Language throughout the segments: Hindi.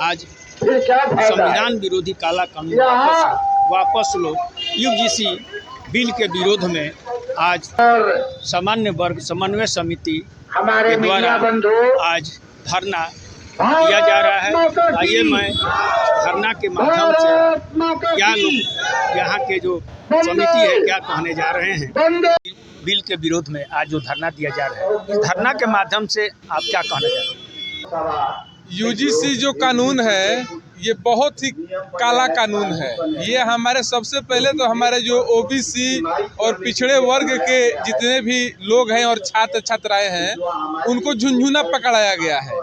आज संविधान विरोधी काला कानून वापस लो। यूजीसी बिल के विरोध में आज सामान्य वर्ग समन्वय समिति के द्वारा आज धरना दिया जा रहा है। आइए मैं धरना के माध्यम से क्या लोग यहाँ के जो समिति है क्या कहने जा रहे हैं। बिल के विरोध में आज जो धरना दिया जा रहा है, इस धरना के माध्यम से आप क्या कहना चाहते हैं। यूजीसी जो कानून है ये बहुत ही काला कानून है। ये हमारे सबसे पहले तो हमारे जो ओबीसी और पिछड़े वर्ग के जितने भी लोग हैं और छात्र छात्राएं हैं उनको झुनझुना पकड़ाया गया है।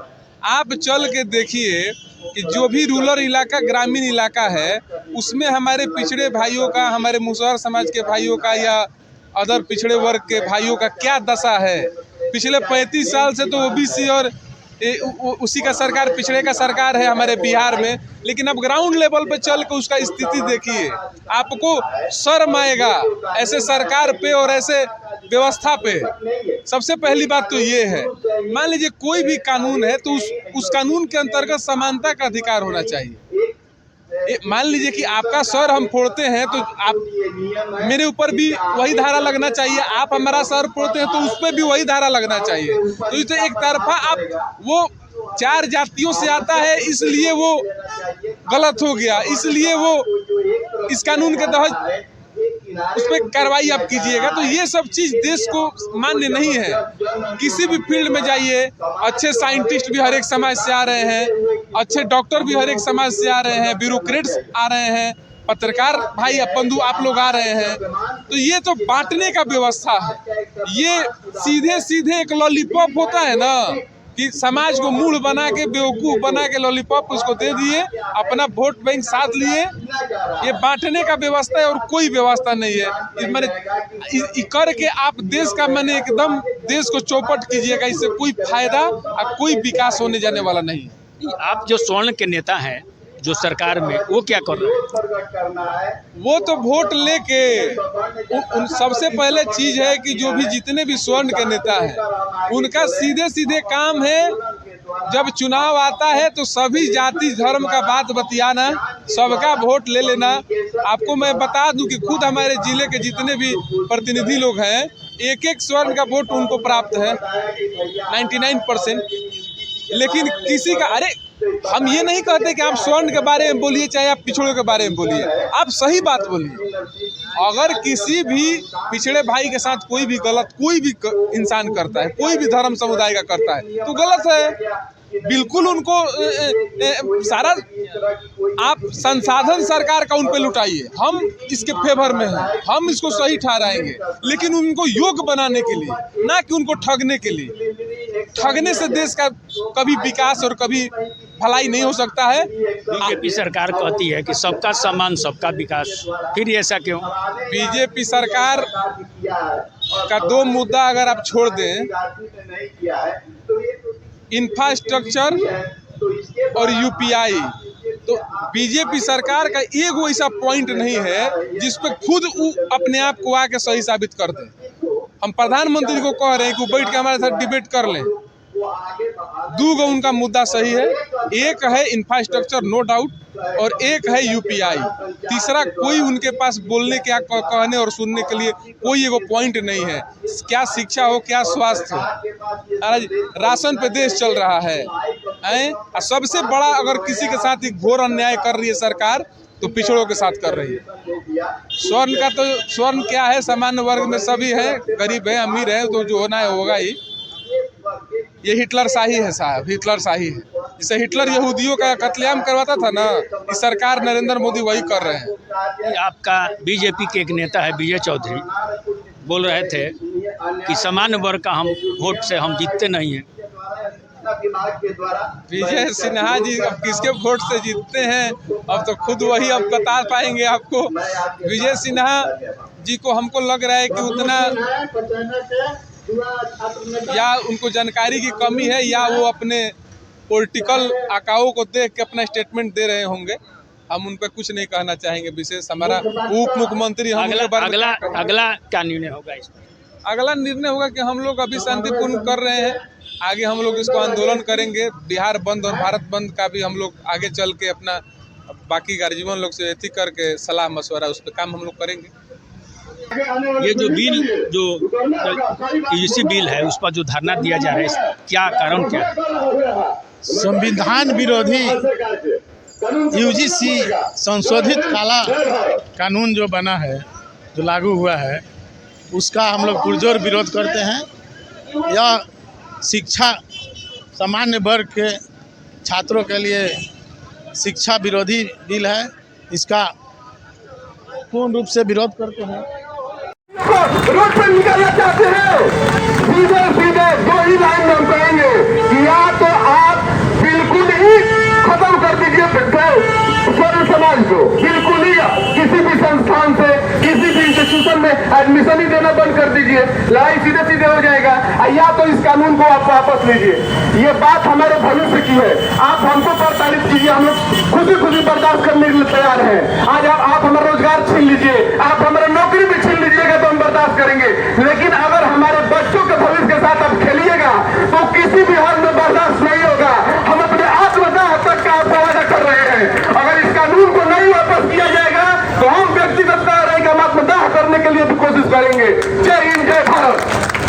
आप चल के देखिए कि जो भी रूरल इलाका ग्रामीण इलाका है उसमें हमारे पिछड़े भाइयों का, हमारे मुसहर समाज के भाइयों का या अदर पिछड़े वर्ग के भाइयों का क्या दशा है। पिछले 35 साल से तो ओबीसी और उसी का सरकार, पिछड़े का सरकार है हमारे बिहार में, लेकिन अब ग्राउंड लेवल पे चल के उसका स्थिति देखिए, आपको शर्म आएगा ऐसे सरकार पे और ऐसे व्यवस्था पे। सबसे पहली बात तो ये है, मान लीजिए कोई भी कानून है तो उस कानून के अंतर्गत समानता का अधिकार होना चाहिए। मान लीजिए कि आपका सर हम फोड़ते हैं तो आप मेरे ऊपर भी वही धारा लगना चाहिए, आप हमारा सर फोड़ते हैं तो उस पर भी वही धारा लगना चाहिए। तो इसे एक तरफा आप वो 4 जातियों से आता है इसलिए वो गलत हो गया, इसलिए वो इस कानून के तहत उस पर कार्रवाई आप कीजिएगा। तो ये सब चीज़ देश को मान्य नहीं है। किसी भी फील्ड में जाइए, अच्छे साइंटिस्ट भी हर एक समाज से आ रहे हैं, अच्छे डॉक्टर भी हर एक समाज से आ रहे हैं, ब्यूरोक्रेट्स आ रहे हैं, पत्रकार भाई बंधु आप लोग आ रहे हैं। तो ये तो बांटने का व्यवस्था है। ये सीधे सीधे एक लॉलीपॉप होता है ना कि समाज को मूढ़ बना के, बेवकूफ़ बना के लॉलीपॉप उसको दे दिए, अपना वोट बैंक साथ लिए। ये बांटने का व्यवस्था है और कोई व्यवस्था नहीं है। मैंने करके आप देश का मैंने एकदम देश को चौपट कीजिएगा, इससे कोई फायदा और कोई विकास होने जाने वाला नहीं। आप जो स्वर्ण के नेता हैं जो सरकार में, वो क्या कर रहे हैं। वो तो वोट लेके उन सबसे पहले चीज है कि जो भी जितने भी स्वर्ण के नेता हैं उनका सीधे सीधे काम है, जब चुनाव आता है तो सभी जाति धर्म का बात बतियाना, सबका वोट ले लेना। आपको मैं बता दूं कि खुद हमारे जिले के जितने भी प्रतिनिधि लोग हैं, एक एक स्वर्ण का वोट उनको प्राप्त है 99%। लेकिन किसी का, अरे हम ये नहीं कहते कि आप स्वर्ण के बारे में बोलिए चाहे आप पिछड़ों के बारे में बोलिए, आप सही बात बोलिए। अगर किसी भी पिछड़े भाई के साथ कोई भी गलत कोई भी इंसान करता है, कोई भी धर्म समुदाय का करता है तो गलत है। बिल्कुल उनको सारा आप संसाधन सरकार का उन पे लुटाइए, हम इसके फेवर में हैं, हम इसको सही ठहराएंगे, लेकिन उनको योग्य बनाने के लिए, ना कि उनको ठगने के लिए। ठगने से देश का कभी विकास और कभी भलाई नहीं हो सकता है। बीजेपी सरकार कहती है कि सबका सम्मान सबका विकास, फिर ऐसा क्यों। बीजेपी सरकार का 2 मुद्दा अगर आप छोड़ दें, इंफ्रास्ट्रक्चर और यूपीआई, तो बीजेपी सरकार का एक ऐसा पॉइंट नहीं है जिस पे खुद अपने आप को आके सही साबित कर दे। हम प्रधानमंत्री को कह रहे हैं कि वो बैठ के हमारे साथ डिबेट कर लें। 2 उनका मुद्दा सही है, एक है इंफ्रास्ट्रक्चर नो डाउट और एक है यूपीआई। तीसरा कोई उनके पास बोलने क्या कहने और सुनने के लिए कोई एगो पॉइंट नहीं है। क्या शिक्षा हो, क्या स्वास्थ्य हो, आज राशन पे देश चल रहा है। और सबसे बड़ा अगर किसी के साथ एक घोर अन्याय कर रही है सरकार तो पिछड़ों के साथ कर रही है। स्वर्ण का तो स्वर्ण क्या है, सामान्य वर्ग में सभी है, गरीब है अमीर है, तो जो होना है होगा ही। ये हिटलर शाही है साहब, हिटलर शाही है। जैसे हिटलर यहूदियों का कत्लेआम करवाता था ना, इस सरकार नरेंद्र मोदी वही कर रहे हैं। आपका बीजेपी के एक नेता है विजय चौधरी, बोल रहे थे कि सामान्य वर्ग का हम वोट से हम जीतते नहीं हैं। विजय सिन्हा जी अब किसके वोट से जीतते हैं अब तो खुद वही अब बता पाएंगे आपको। विजय सिन्हा जी को हमको लग रहा है कि उतना या उनको जानकारी की कमी है या वो अपने पॉलिटिकल आकाओं को देख के अपना स्टेटमेंट दे रहे होंगे। हम उन पर कुछ नहीं कहना चाहेंगे। विशेष हमारा उप मुख्यमंत्री अगला क्या निर्णय होगा इस पर? अगला निर्णय होगा कि हम लोग अभी शांतिपूर्ण कर रहे हैं, आगे हम लोग इसको आंदोलन करेंगे। बिहार बंद और भारत बंद का भी हम लोग आगे चल के अपना बाकी गार्जियन लोग से एथी करके सलाह मशवरा उस पर काम हम लोग करेंगे। ये जो बिल जो यूजीसी बिल है उस पर जो धरना दिया जा रहा है, क्या कारण क्या है? संविधान विरोधी यूजीसी संशोधित काला कानून जो बना है, जो लागू हुआ है, उसका हम लोग पुरजोर विरोध करते हैं। यह शिक्षा सामान्य वर्ग के छात्रों के लिए शिक्षा विरोधी बिल है, इसका पूर्ण रूप से विरोध करते हैं। रोड पर निकालना चाहते हैं, सीधे सीधे दो ही लाइन में हम कहेंगे कि या तो आप बिल्कुल ही खत्म कर दीजिए स्वर्ण समाज को, बिल्कुल ही किसी भी संस्थान से किसी भी इंस्टीट्यूशन में एडमिशन ही देना बंद कर दीजिए, लड़ाई सीधे सीधे हो जाएगा। या तो इस कानून को आप वापस लीजिए। ये बात हमारे भविष्य की है, आप हमको प्रताड़ित कीजिए, हम लोग खुशी बर्दाश्त करने के लिए तैयार हैं। आज आप हमारा रोजगार छीन लीजिए, आप हमारा नौकरी भी छीन लीजिएगा तो हम बर्दाश्त करेंगे, लेकिन अगर हमारे बच्चों के भविष्य के साथ आप खेलिएगा तो किसी भी हाल में बर्दाश्त नहीं होगा। हम अपने आत्मदाह तक का आपको वादा कर रहे हैं। अगर इस कानून को नहीं वापस किया जाएगा तो हम व्यक्तिगत हम आत्मदाह करने के लिए भी कोशिश करेंगे। जय हिंद, जय भारत।